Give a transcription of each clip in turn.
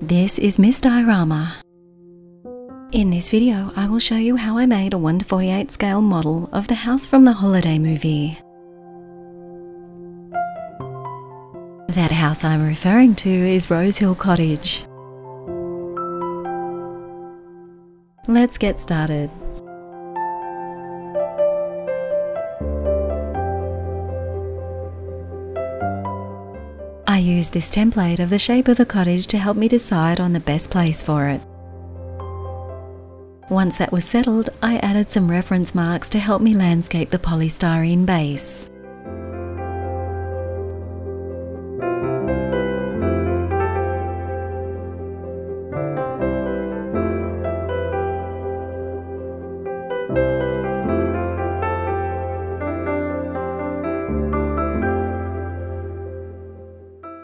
This is Miss Diorama. In this video, I will show you how I made a 1:48 scale model of the house from the holiday movie. That house I'm referring to is Rosehill Cottage. Let's get started. I used this template of the shape of the cottage to help me decide on the best place for it. Once that was settled, I added some reference marks to help me landscape the polystyrene base.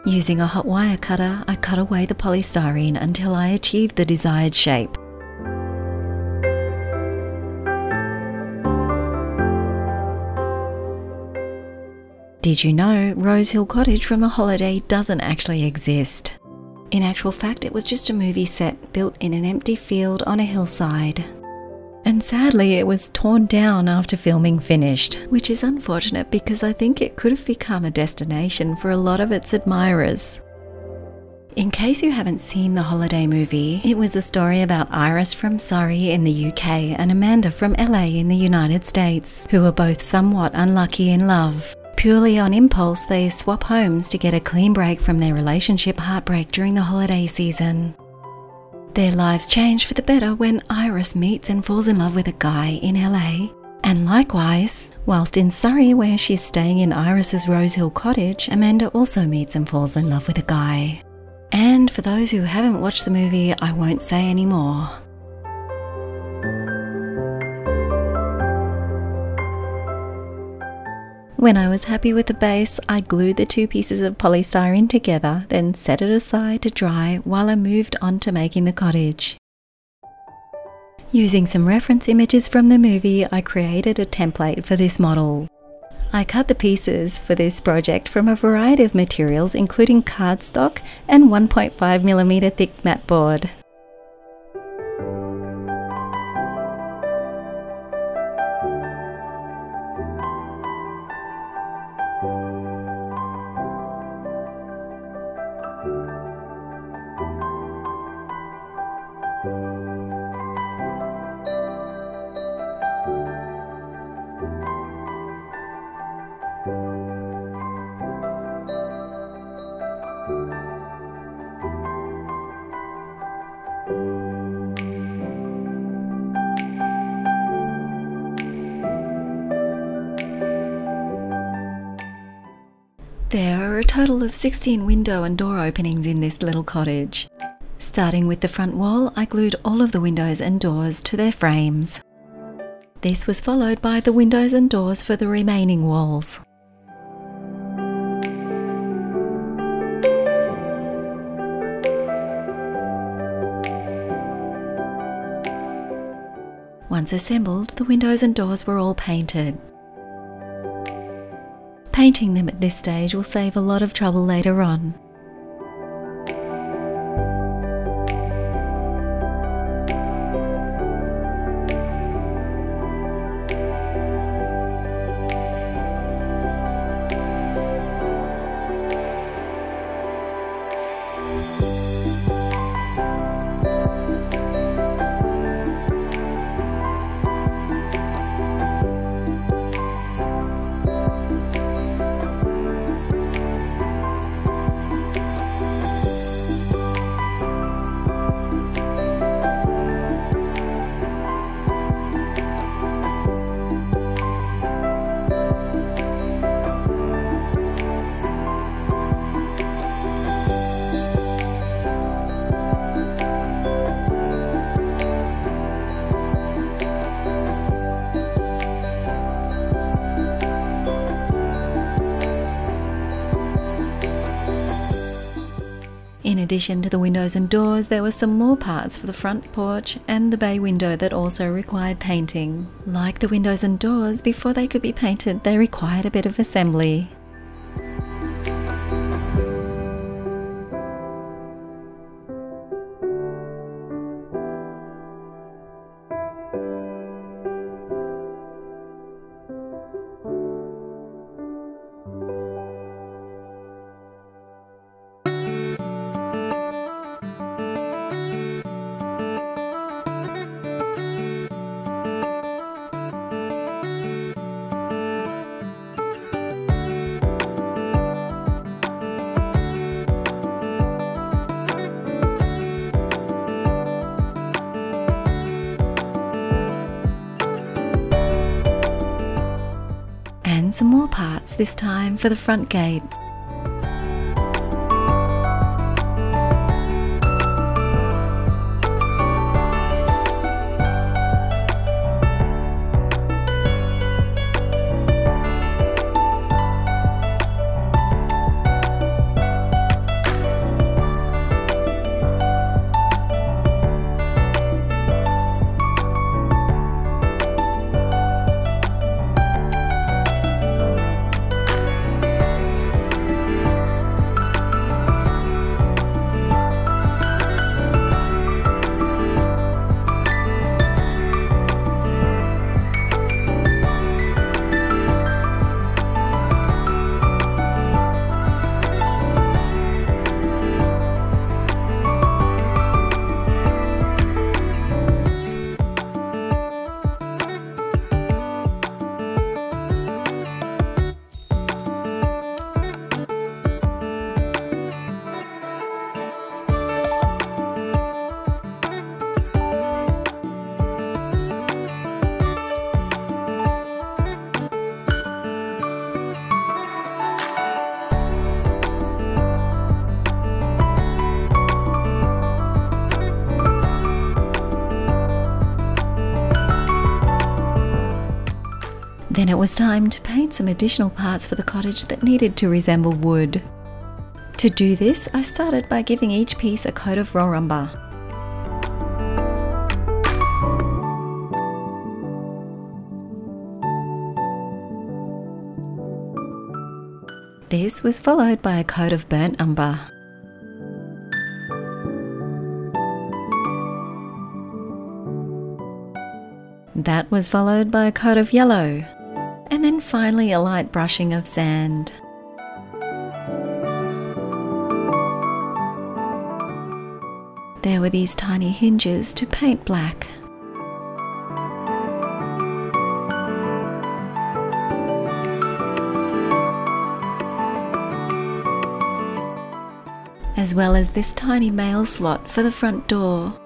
Using a hot wire cutter, I cut away the polystyrene until I achieved the desired shape. Did you know Rosehill Cottage from the holiday doesn't actually exist? In actual fact, it was just a movie set built in an empty field on a hillside. And sadly, it was torn down after filming finished, which is unfortunate because I think it could have become a destination for a lot of its admirers. In case you haven't seen the holiday movie, it was a story about Iris from Surrey in the UK and Amanda from LA in the United States, who were both somewhat unlucky in love. Purely on impulse, they swap homes to get a clean break from their relationship heartbreak during the holiday season. Their lives change for the better when Iris meets and falls in love with a guy in LA. And likewise, whilst in Surrey where she's staying in Iris's Rosehill Cottage, Amanda also meets and falls in love with a guy. And for those who haven't watched the movie, I won't say any more. When I was happy with the base, I glued the two pieces of polystyrene together, then set it aside to dry while I moved on to making the cottage. Using some reference images from the movie, I created a template for this model. I cut the pieces for this project from a variety of materials including cardstock and 1.5mm thick matboard. There are a total of 16 window and door openings in this little cottage. Starting with the front wall, I glued all of the windows and doors to their frames. This was followed by the windows and doors for the remaining walls. Once assembled, the windows and doors were all painted. Painting them at this stage will save a lot of trouble later on. In addition to the windows and doors, there were some more parts for the front porch and the bay window that also required painting. Like the windows and doors, before they could be painted, they required a bit of assembly. some more parts, this time for the front gate. Then it was time to paint some additional parts for the cottage that needed to resemble wood. To do this, I started by giving each piece a coat of raw umber. This was followed by a coat of burnt umber. That was followed by a coat of yellow, and then finally a light brushing of sand. There were these tiny hinges to paint black. As well as this tiny mail slot for the front door.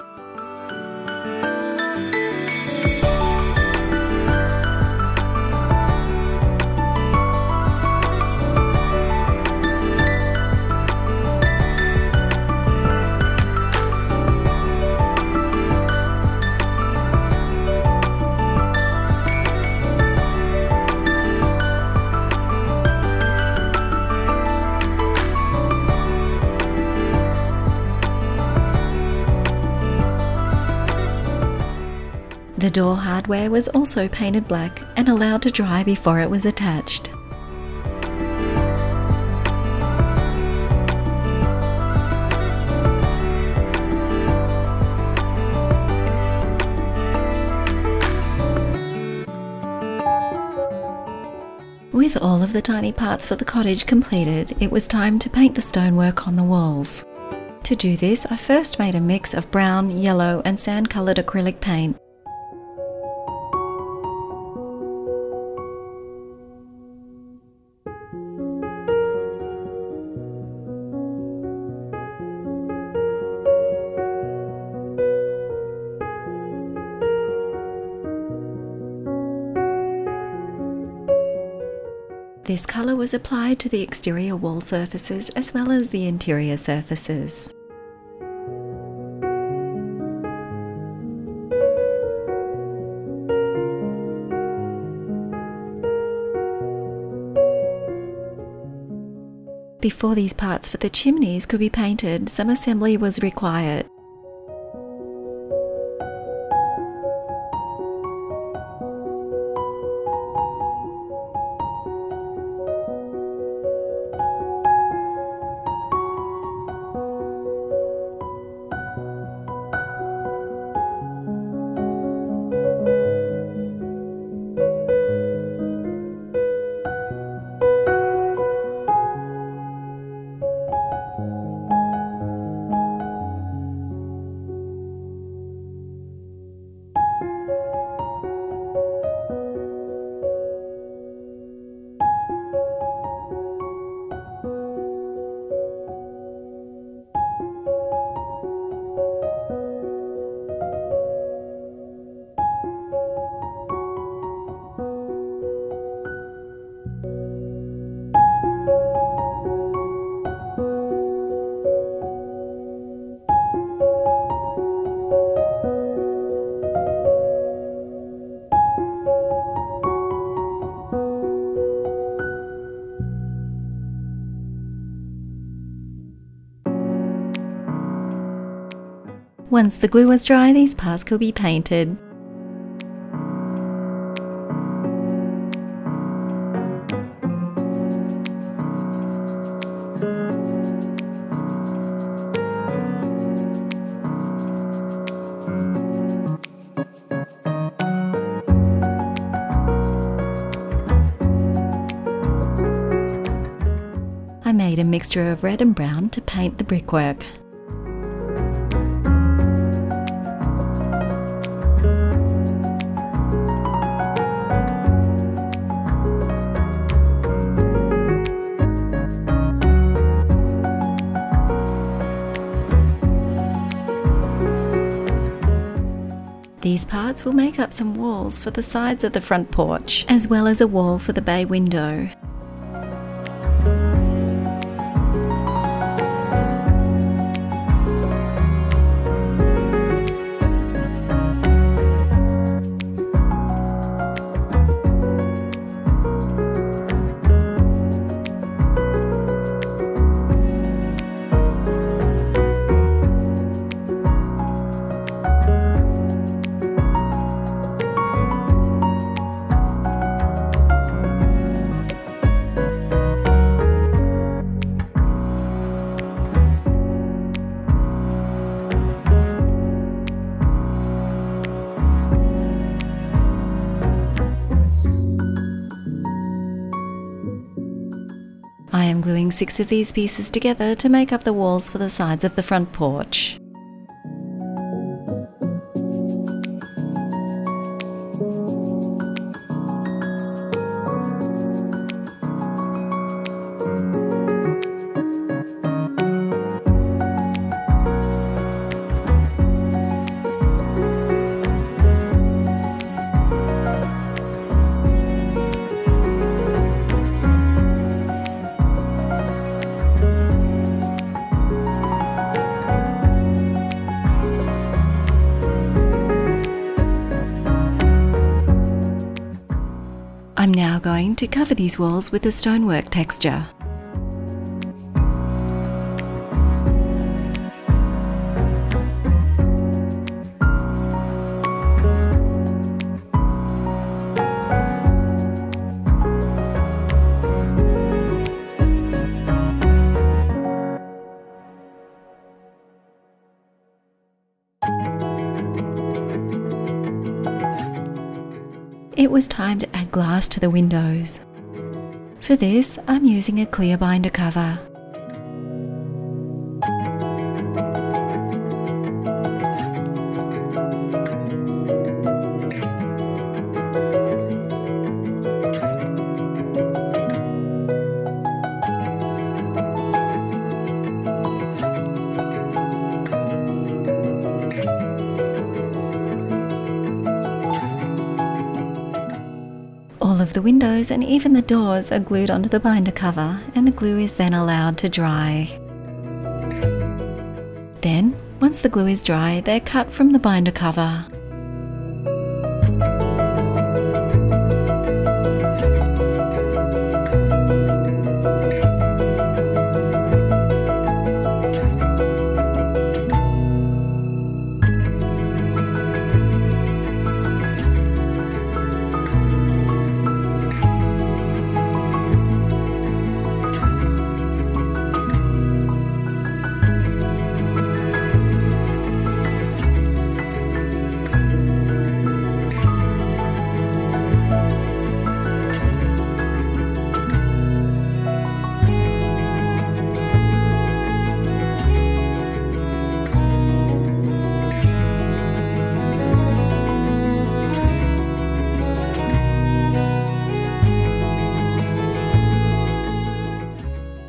The door hardware was also painted black and allowed to dry before it was attached. With all of the tiny parts for the cottage completed, it was time to paint the stonework on the walls. To do this, I first made a mix of brown, yellow and sand-coloured acrylic paint. This colour was applied to the exterior wall surfaces as well as the interior surfaces. Before these parts for the chimneys could be painted, some assembly was required. Once the glue was dry, these parts could be painted. I made a mixture of red and brown to paint the brickwork. These parts will make up some walls for the sides of the front porch, as well as a wall for the bay window. I am gluing 6 of these pieces together to make up the walls for the sides of the front porch. I'm now going to cover these walls with the stonework texture. It was time to add glass to the windows. For this, I'm using a clear binder cover. All of the windows and even the doors are glued onto the binder cover, and the glue is then allowed to dry. Then, once the glue is dry, they're cut from the binder cover.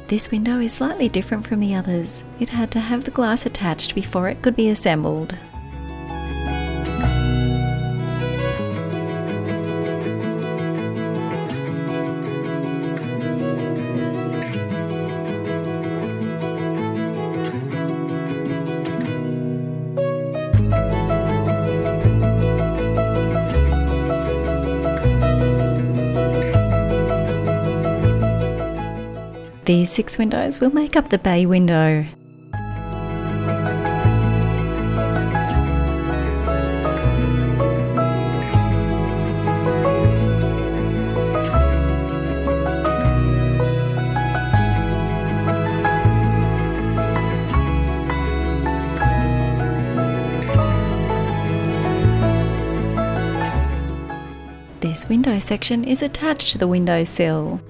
This window is slightly different from the others. It had to have the glass attached before it could be assembled. These 6 windows will make up the bay window. This window section is attached to the windowsill.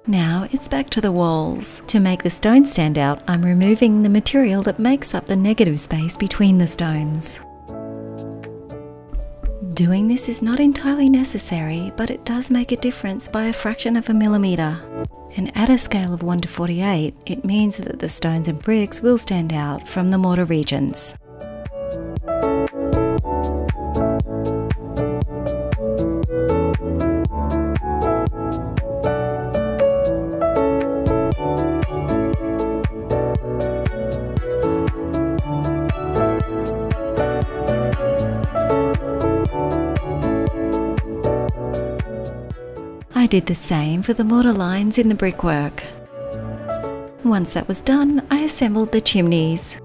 Now it's back to the walls. To make the stones stand out, I'm removing the material that makes up the negative space between the stones. Doing this is not entirely necessary, but it does make a difference by a fraction of a millimetre. And at a scale of 1:48, it means that the stones and bricks will stand out from the mortar regions. I did the same for the mortar lines in the brickwork. Once that was done, I assembled the chimneys.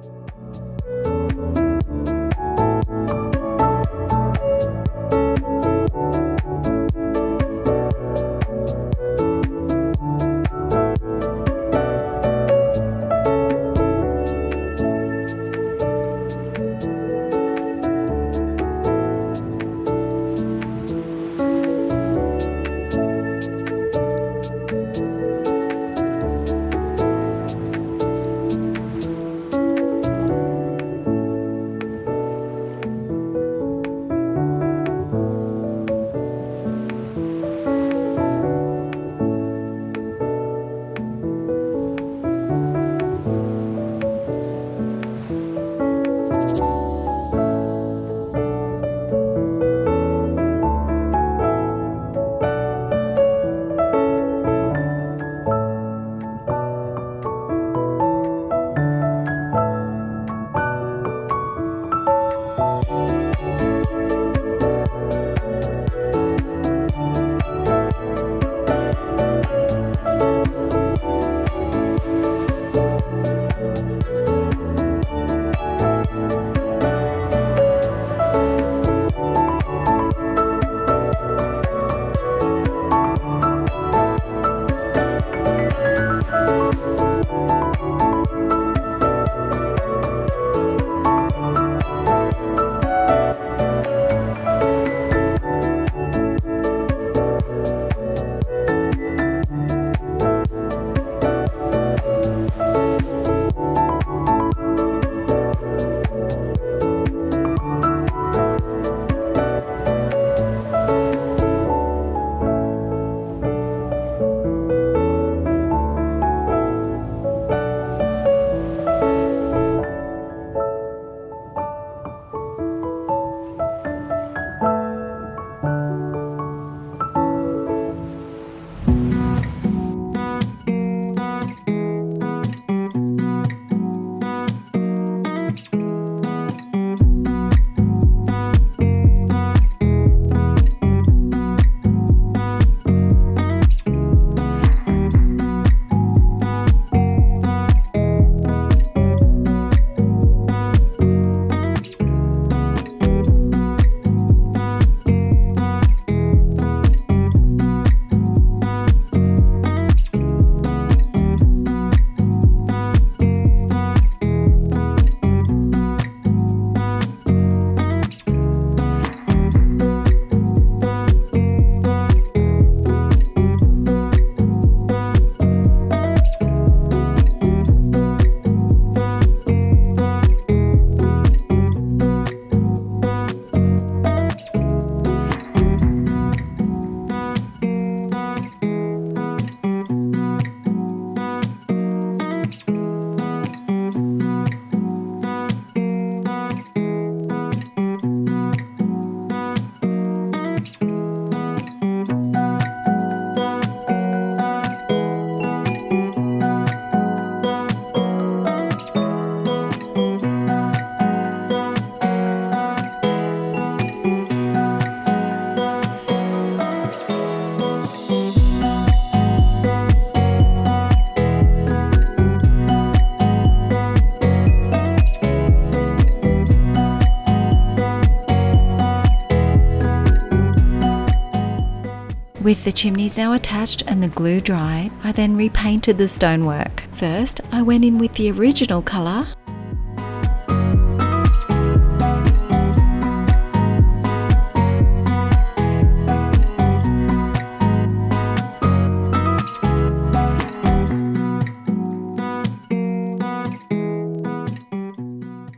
With the chimneys now attached and the glue dried, I then repainted the stonework. First, I went in with the original colour,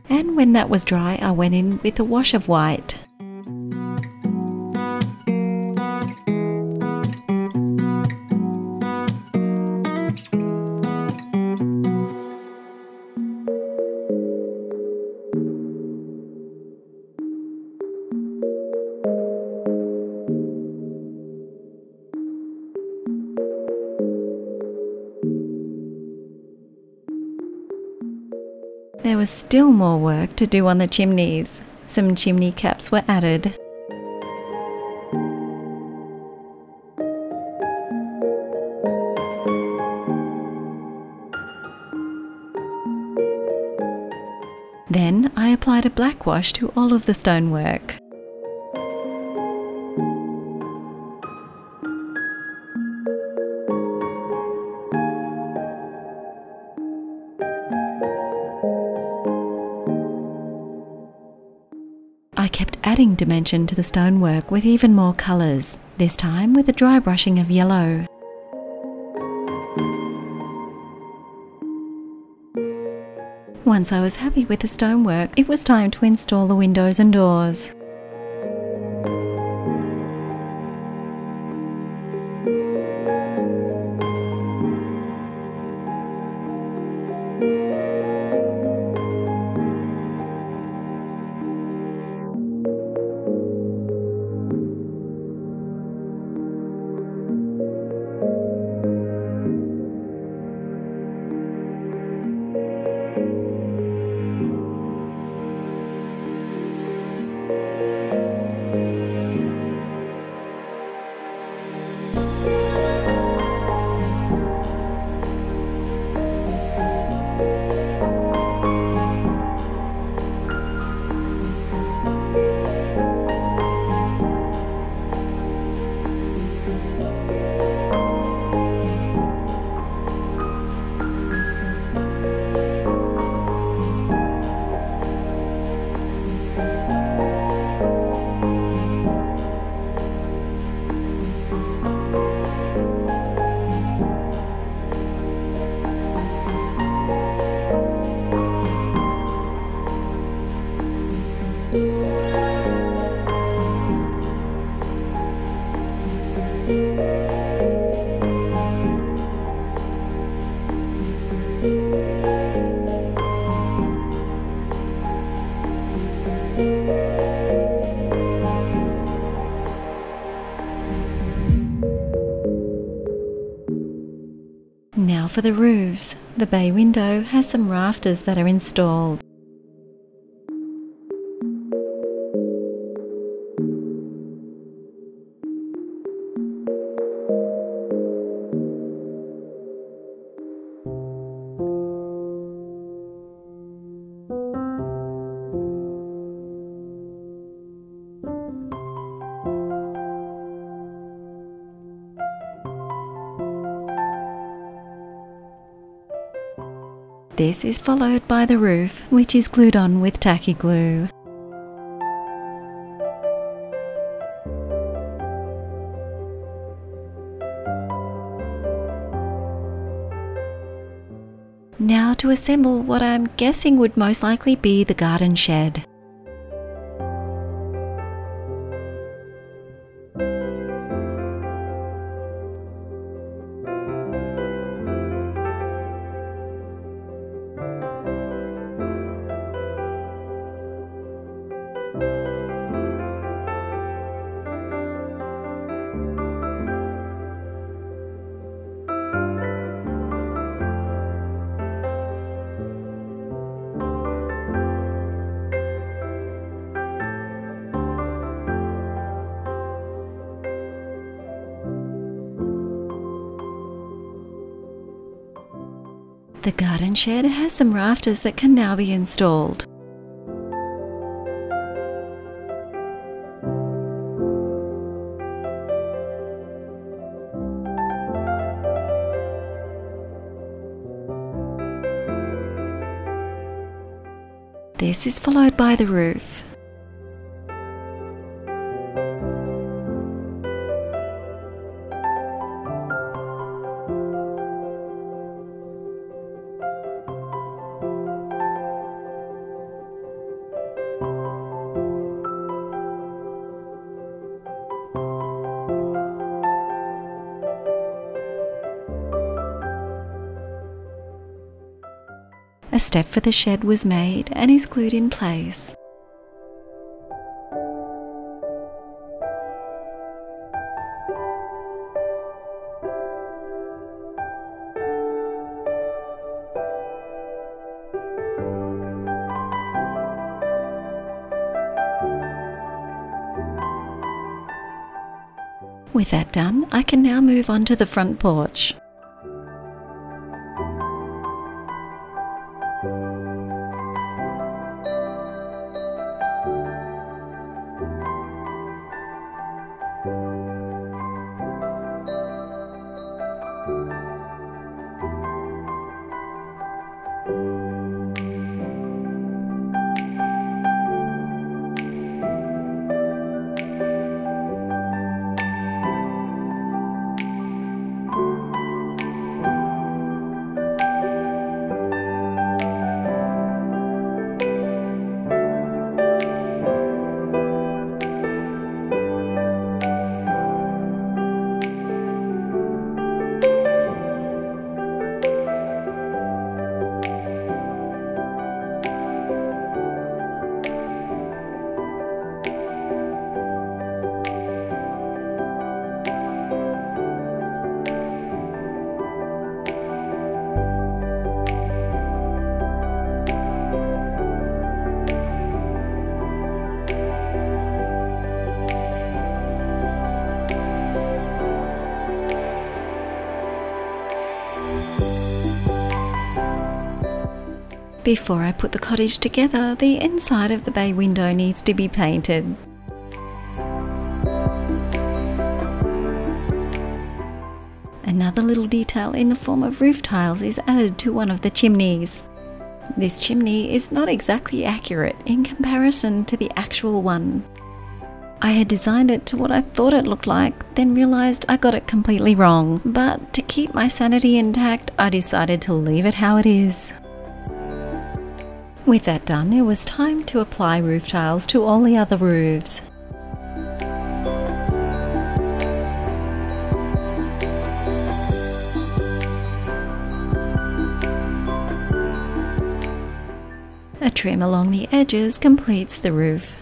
and when that was dry, I went in with a wash of white. There was still more work to do on the chimneys. Some chimney caps were added. Then I applied a black wash to all of the stonework. I kept adding dimension to the stonework with even more colours, this time with a dry brushing of yellow. Once I was happy with the stonework, it was time to install the windows and doors. Now for the roofs. The bay window has some rafters that are installed. This is followed by the roof, which is glued on with tacky glue. Now to assemble what I'm guessing would most likely be the garden shed. The garden shed has some rafters that can now be installed. This is followed by the roof. A step for the shed was made and is glued in place. With that done, I can now move on to the front porch. Before I put the cottage together, the inside of the bay window needs to be painted. Another little detail in the form of roof tiles is added to one of the chimneys. This chimney is not exactly accurate in comparison to the actual one. I had designed it to what I thought it looked like, then realised I got it completely wrong, but to keep my sanity intact, I decided to leave it how it is. With that done, it was time to apply roof tiles to all the other roofs. A trim along the edges completes the roof.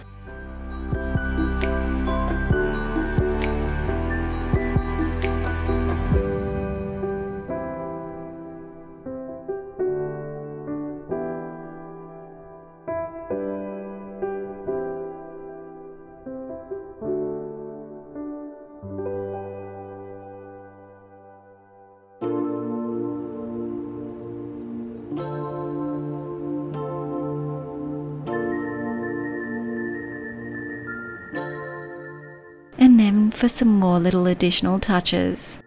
And then for some more little additional touches.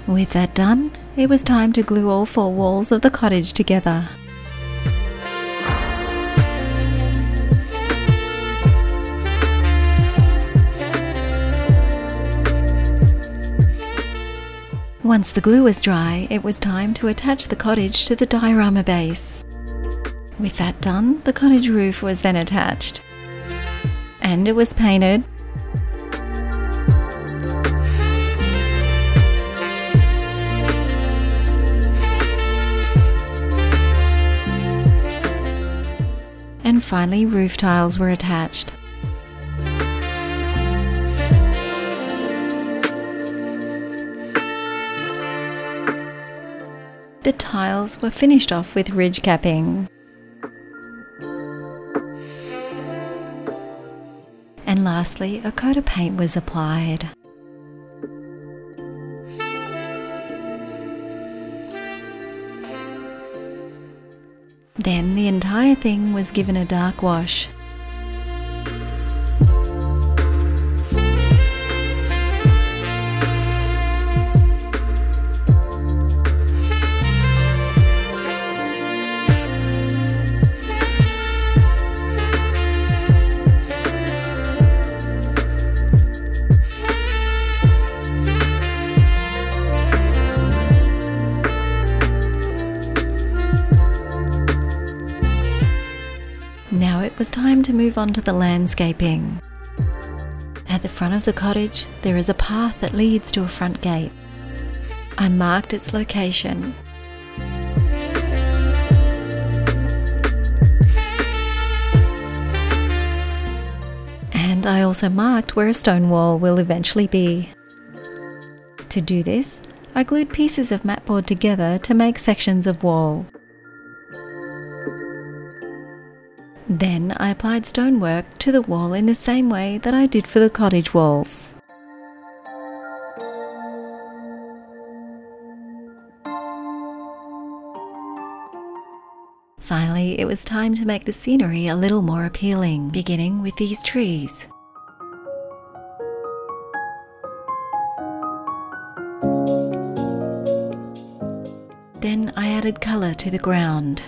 With that done, it was time to glue all 4 walls of the cottage together. Once the glue was dry, it was time to attach the cottage to the diorama base. With that done, the cottage roof was then attached. And it was painted. And finally, roof tiles were attached. The tiles were finished off with ridge capping. And lastly, a coat of paint was applied. There Then the entire thing was given a dark wash. Now it was time to move on to the landscaping. At the front of the cottage, there is a path that leads to a front gate. I marked its location. And I also marked where a stone wall will eventually be. To do this, I glued pieces of matboard together to make sections of wall. Then I applied stonework to the wall in the same way that I did for the cottage walls. Finally, it was time to make the scenery a little more appealing, beginning with these trees. Then I added colour to the ground.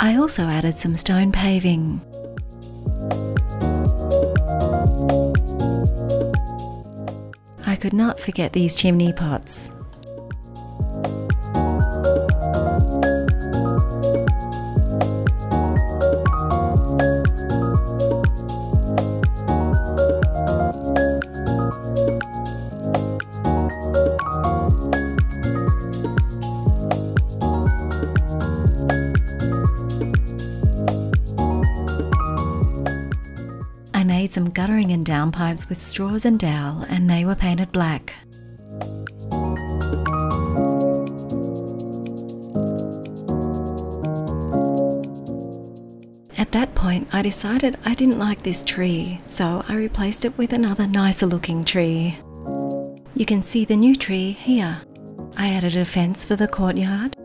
I also added some stone paving. I could not forget these chimney pots. I made some guttering and downpipes with straws and dowel, and they were painted black. At that point, I decided I didn't like this tree, so I replaced it with another nicer looking tree. You can see the new tree here. I added a fence for the courtyard.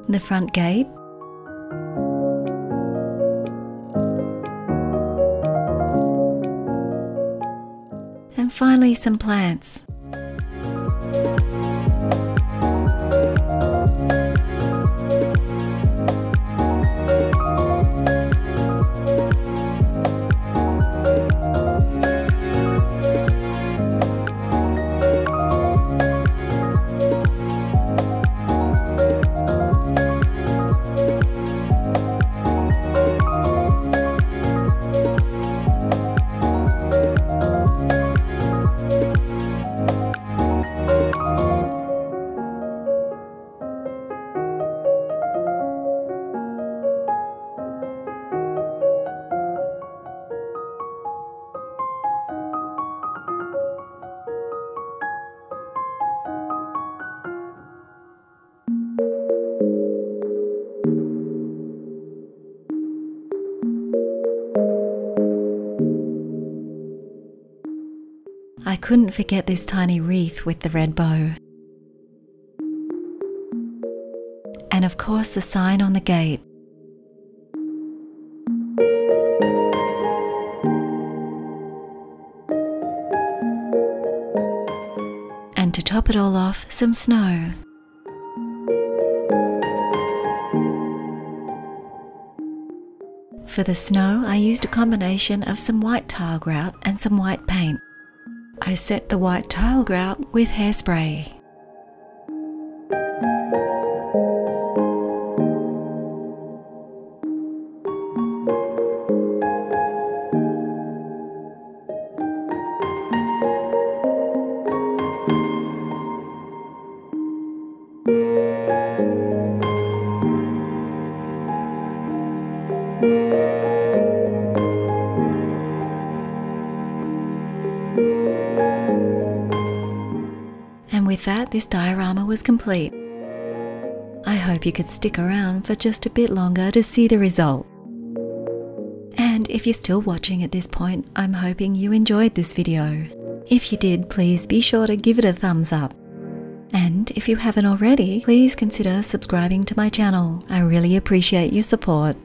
The front gate. And finally some plants. I couldn't forget this tiny wreath with the red bow. And of course the sign on the gate. And to top it all off, some snow. For the snow, I used a combination of some white tile grout and some white paint. I set the white tile grout with hairspray. And with that, this diorama was complete. I hope you could stick around for just a bit longer to see the result. if you're still watching at this point, I'm hoping you enjoyed this video. If you did, please be sure to give it a thumbs up. And if you haven't already, please consider subscribing to my channel. I really appreciate your support.